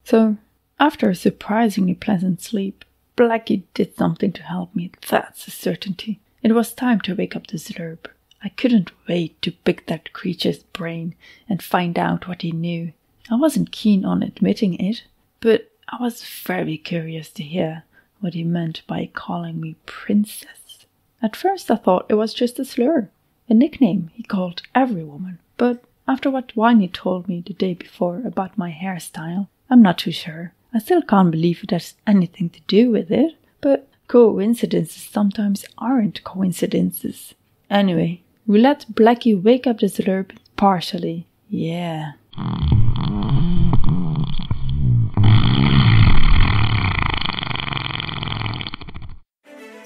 So, after a surprisingly pleasant sleep, Blackie did something to help me, that's a certainty. It was time to wake up the Slurp. I couldn't wait to pick that creature's brain and find out what he knew. I wasn't keen on admitting it, but I was very curious to hear what he meant by calling me princess. At first I thought it was just a slur, a nickname he called every woman, but after what Wyny told me the day before about my hairstyle, I'm not too sure. I still can't believe it has anything to do with it, but coincidences sometimes aren't coincidences. Anyway, we let Blackie wake up the Slurp partially. Yeah.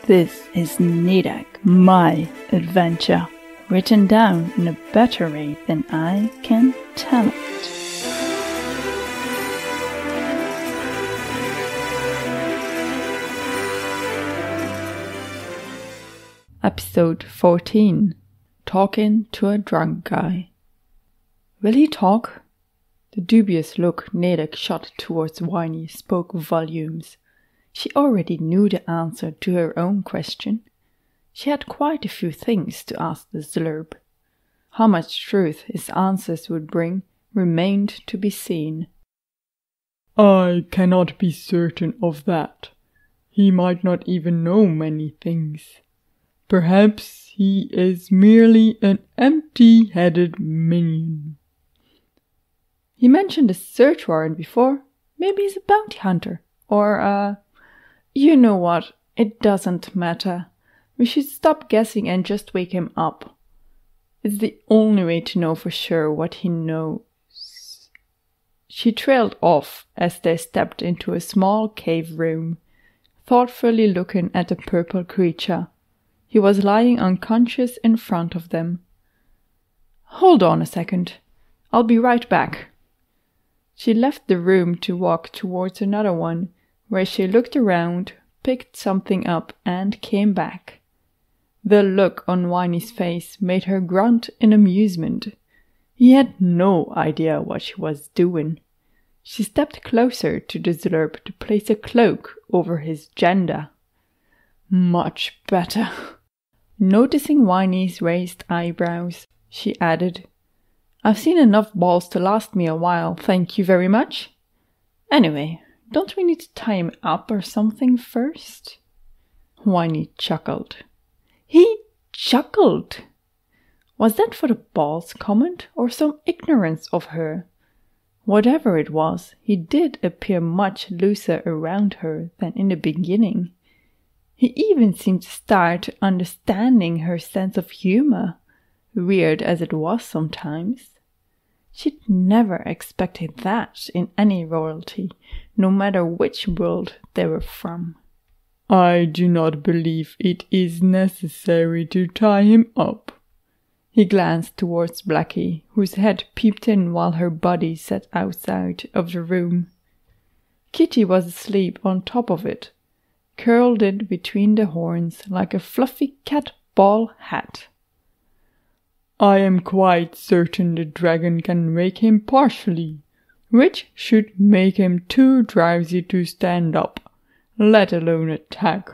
This is Nadec, my adventure, written down in a better way than I can tell it. Episode 14. Talking to a drunk guy. Will he talk? The dubious look Nadec shot towards Wyny spoke volumes. She already knew the answer to her own question. She had quite a few things to ask the Slurp. How much truth his answers would bring remained to be seen. I cannot be certain of that. He might not even know many things. Perhaps he is merely an empty-headed minion. He mentioned a search warrant before. Maybe he's a bounty hunter. Or, you know what? It doesn't matter. We should stop guessing and just wake him up. It's the only way to know for sure what he knows. She trailed off as they stepped into a small cave room, thoughtfully looking at the purple creature. He was lying unconscious in front of them. Hold on a second. I'll be right back. She left the room to walk towards another one, where she looked around, picked something up, and came back. The look on Wyny's face made her grunt in amusement. He had no idea what she was doing. She stepped closer to the Slurp to place a cloak over his gender. Much better. Noticing Wyny's raised eyebrows, she added, I've seen enough balls to last me a while, thank you very much. Anyway, don't we need to tie him up or something first? Wyny chuckled. He chuckled! Was that for the balls comment or some ignorance of her? Whatever it was, he did appear much looser around her than in the beginning. He even seemed to start understanding her sense of humor, weird as it was sometimes. She'd never expected that in any royalty, no matter which world they were from. I do not believe it is necessary to tie him up. He glanced towards Blackie, whose head peeped in while her body sat outside of the room. Kitty was asleep on top of it, curled in between the horns like a fluffy cat ball hat. I am quite certain the dragon can wake him partially, which should make him too drowsy to stand up, let alone attack.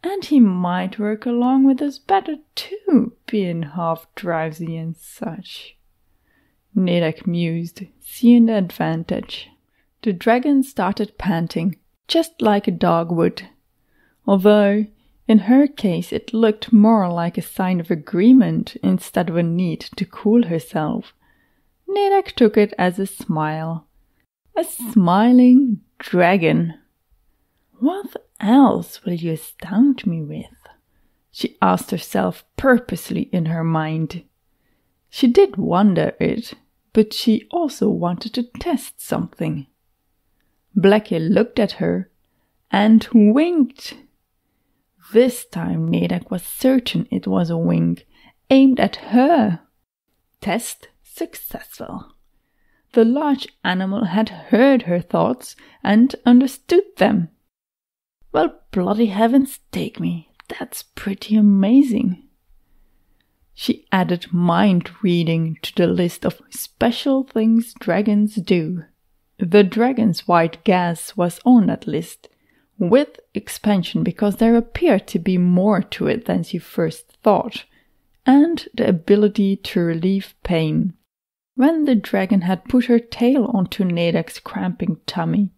And he might work along with us better too, being half drowsy and such. Nadec mused, seeing the advantage. The dragon started panting, just like a dog would, although in her case it looked more like a sign of agreement instead of a need to cool herself. Nadec took it as a smile. A smiling dragon. What else will you astound me with? She asked herself purposely in her mind. She did wonder it, but she also wanted to test something. Blackie looked at her and winked. This time Nadec was certain it was a wink, aimed at her. Test successful. The large animal had heard her thoughts and understood them. Well, bloody heavens take me, that's pretty amazing. She added mind reading to the list of special things dragons do. The dragon's white gas was on that list, with expansion because there appeared to be more to it than she first thought, and the ability to relieve pain. When the dragon had put her tail onto Nadec's cramping tummy,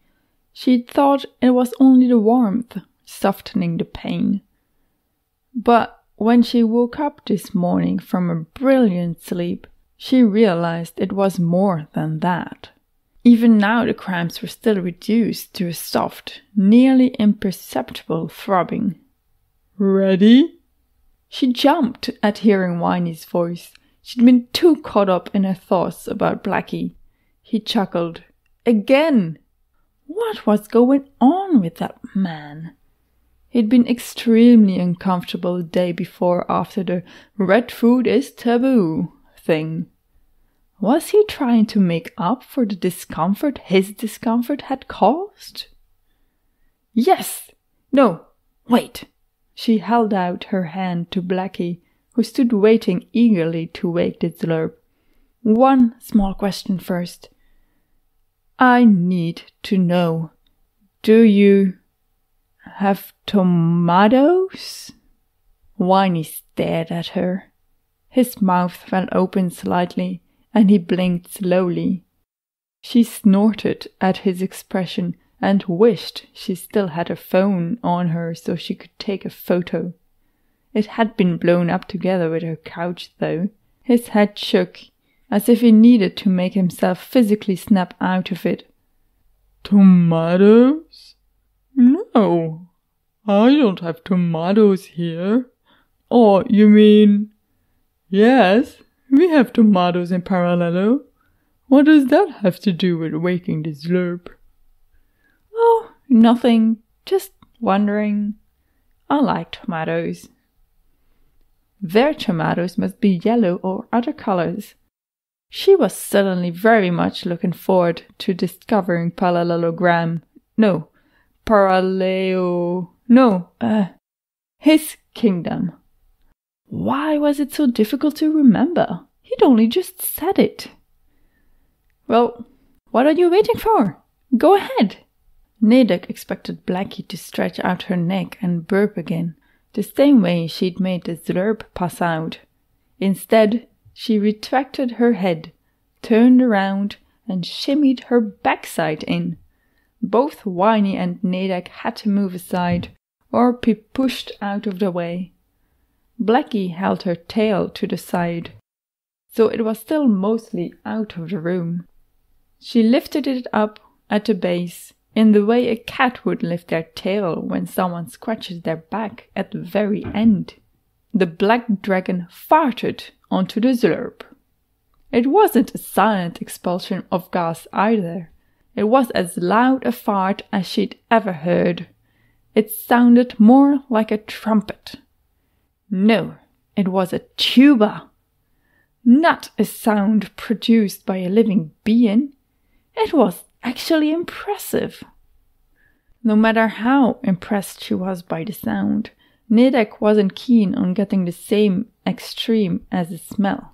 she thought it was only the warmth softening the pain. But when she woke up this morning from a brilliant sleep, she realized it was more than that. Even now the cramps were still reduced to a soft, nearly imperceptible throbbing. Ready? She jumped at hearing Wyny's voice. She'd been too caught up in her thoughts about Blackie. He chuckled. Again! What was going on with that man? He'd been extremely uncomfortable the day before after the red food is taboo thing. Was he trying to make up for the discomfort his discomfort had caused? Yes! No! Wait! She held out her hand to Blackie, who stood waiting eagerly to wake the Zlurb. One small question first. I need to know. Do you have tomatoes? Wyny stared at her. His mouth fell open slightly, and he blinked slowly. She snorted at his expression and wished she still had a phone on her so she could take a photo. It had been blown up together with her couch, though. His head shook, as if he needed to make himself physically snap out of it. Tomatoes? No, I don't have tomatoes here. Oh, you mean... Yes, we have tomatoes in Parallelo. What does that have to do with waking the Zlurb? Oh, nothing. Just wondering. I like tomatoes. Their tomatoes must be yellow or other colors. She was suddenly very much looking forward to discovering parallelogram. No, parallel... No, his kingdom. Why was it so difficult to remember? He'd only just said it. Well, what are you waiting for? Go ahead. Nadec expected Blackie to stretch out her neck and burp again, the same way she'd made the Zlurb pass out. Instead, she retracted her head, turned around, and shimmied her backside in. Both Wyny and Nadec had to move aside, or be pushed out of the way. Blackie held her tail to the side, so it was still mostly out of the room. She lifted it up at the base, in the way a cat would lift their tail when someone scratches their back at the very end. The black dragon farted onto the Zlurb. It wasn't a silent expulsion of gas either. It was as loud a fart as she'd ever heard. It sounded more like a trumpet. No, it was a tuba. Not a sound produced by a living being. It was actually impressive. No matter how impressed she was by the sound, Nadec wasn't keen on getting the same extreme as the smell.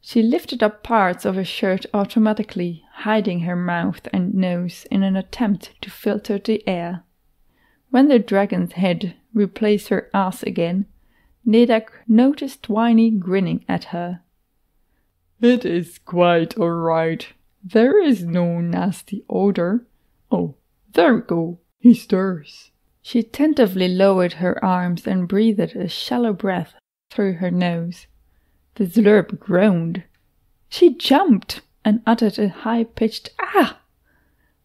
She lifted up parts of her shirt automatically, hiding her mouth and nose in an attempt to filter the air. When the dragon's head replaced her ass again, Nadec noticed Wyny grinning at her. It is quite all right. There is no nasty odor. Oh, there we go. He stirs. She tentatively lowered her arms and breathed a shallow breath through her nose. The Zlurb groaned. She jumped and uttered a high-pitched ah!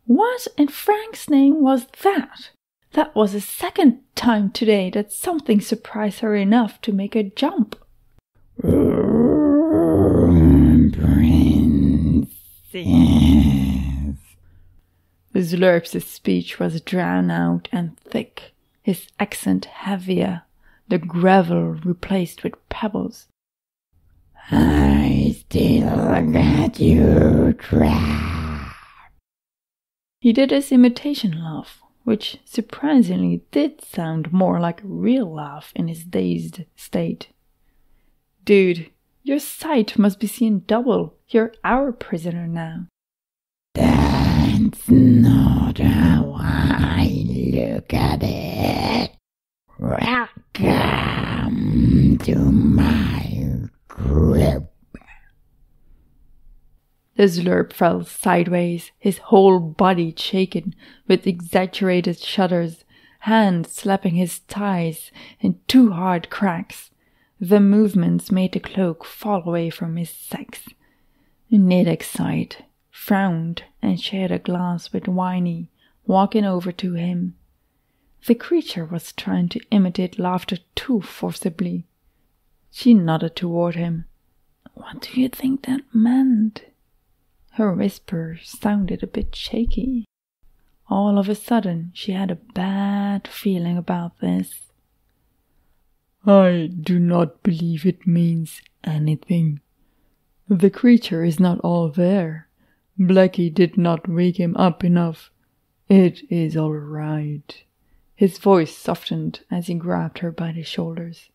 What in Frank's name was that? That was the second time today that something surprised her enough to make her jump. The Zlurb's speech was drowned out and thick, his accent heavier, the gravel replaced with pebbles. I still got you trapped. He did his imitation laugh, which surprisingly did sound more like a real laugh in his dazed state. Dude, your sight must be seeing double. You're our prisoner now. That's not how I look at it. Welcome to my crib. The slurp fell sideways, his whole body shaken with exaggerated shudders, hands slapping his thighs in 2 hard cracks. The movements made the cloak fall away from his sex. Nadec sighed, frowned, and shared a glass with Wyny, walking over to him. The creature was trying to imitate laughter too forcibly. She nodded toward him. "What do you think that meant?" Her whisper sounded a bit shaky. All of a sudden, she had a bad feeling about this. I do not believe it means anything. The creature is not all there. Blackie did not wake him up enough. It is all right. His voice softened as he grabbed her by the shoulders.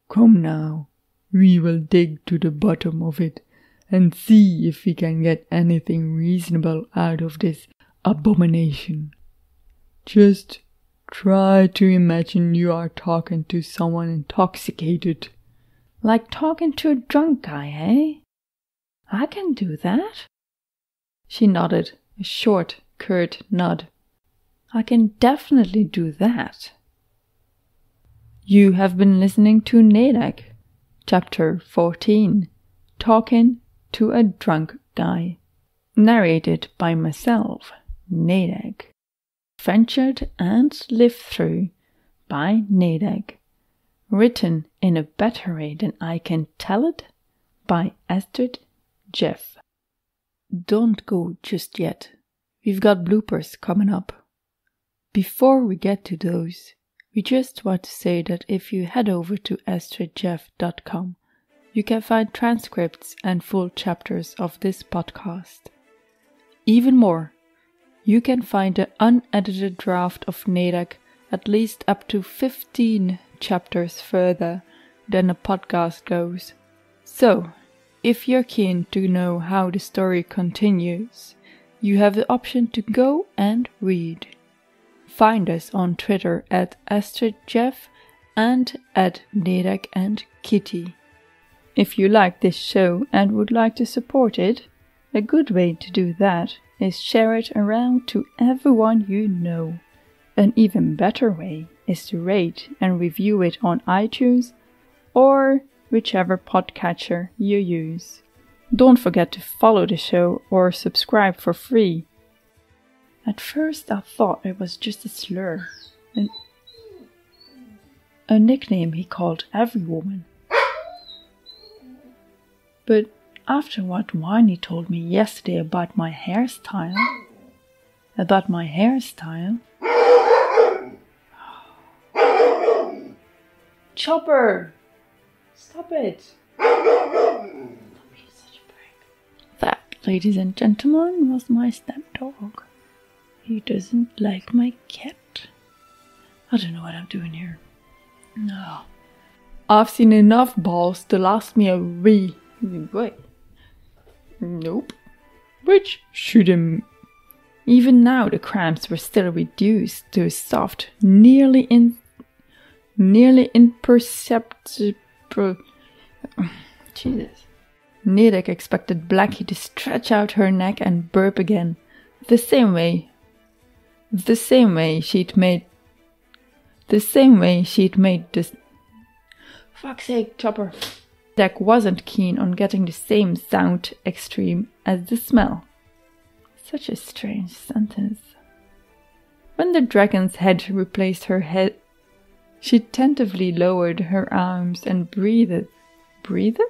Come now, we will dig to the bottom of it and see if we can get anything reasonable out of this abomination. Just try to imagine you are talking to someone intoxicated. Like talking to a drunk guy, eh? I can do that. She nodded, a short, curt nod. I can definitely do that. You have been listening to Nadec, Chapter 14, Talking to a Drunk Guy. Narrated by myself, Nadec. Ventured and lived through by Nadec. Written in a better way than I can tell it by Astrid Ch. Don't go just yet. We've got bloopers coming up. Before we get to those, we just want to say that if you head over to astridjeff.com, you can find transcripts and full chapters of this podcast. Even more, you can find the unedited draft of Nadec at least up to 15 chapters further than the podcast goes. So, if you're keen to know how the story continues, you have the option to go and read. Find us on Twitter at AstridJeff and at Nadec and Kitty. If you like this show and would like to support it, a good way to do that is share it around to everyone you know. An even better way is to rate and review it on iTunes or whichever podcatcher you use. Don't forget to follow the show or subscribe for free. At first I thought it was just a slur, a nickname he called every woman. But after what Wyny told me yesterday about my hairstyle, Chopper! Stop it! Don't be such a prank. That, ladies and gentlemen, was my stepdog. He doesn't like my cat. I don't know what I'm doing here. No. I've seen enough balls to last me a wee. Wait. Nope. Which shouldn't. Even now the cramps were still reduced to a soft, nearly imperceptible. Jesus. Nadec expected Blackie to stretch out her neck and burp again, the same way she'd made this. Fuck's sake, Chopper. Nadec wasn't keen on getting the same sound extreme as the smell. Such a strange sentence. When the dragon's head replaced her head, she tentatively lowered her arms and breathed. Breathed?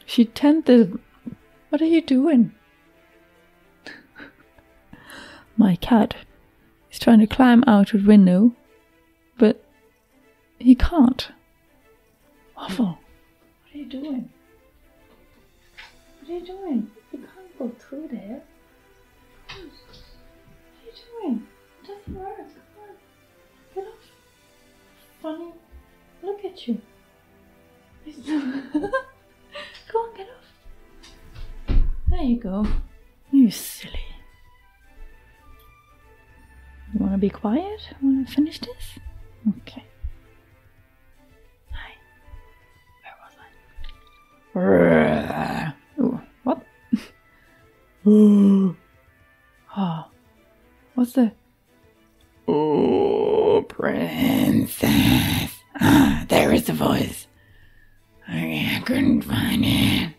She tentatively. What are you doing? My cat is trying to climb out of the window, but he can't. Waffle, what are you doing? What are you doing? You can't go through there. What are you doing? It doesn't work. Come on. Get off. Funny. Look at you. Go on, get off. There you go. You silly You wanna be quiet? Wanna finish this? Okay. Hi. Where was I? Ooh, what? Oh. What's the... Oh, princess. Ah, there is the voice. I couldn't find it.